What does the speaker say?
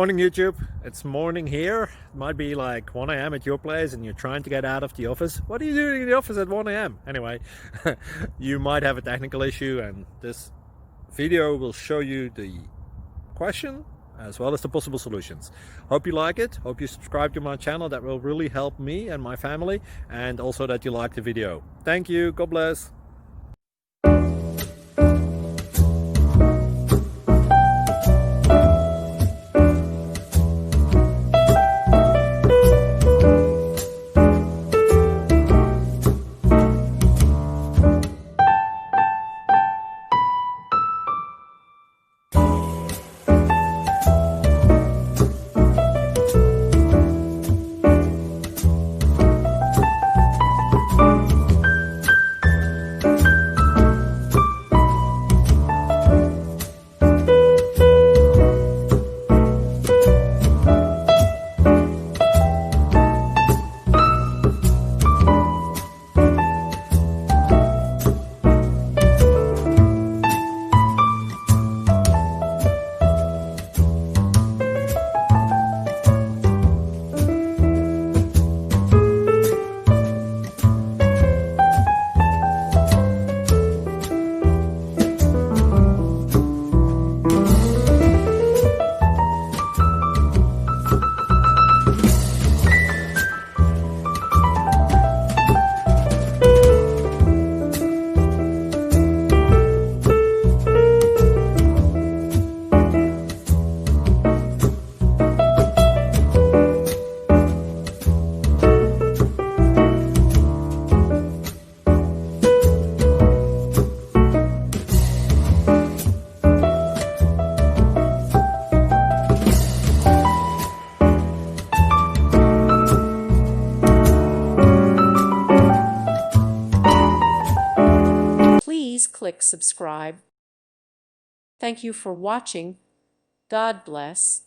Morning YouTube, it's morning here. It might be like 1 a.m. at your place and you're trying to get out of the office. What are you doing in the office at 1 a.m.? Anyway, you might have a technical issue and this video will show you the question as well as the possible solutions. Hope you like it, hope you subscribe to my channel. That will really help me and my family, and also that you like the video. Thank you, God bless. Please click subscribe. Thank you for watching. God bless.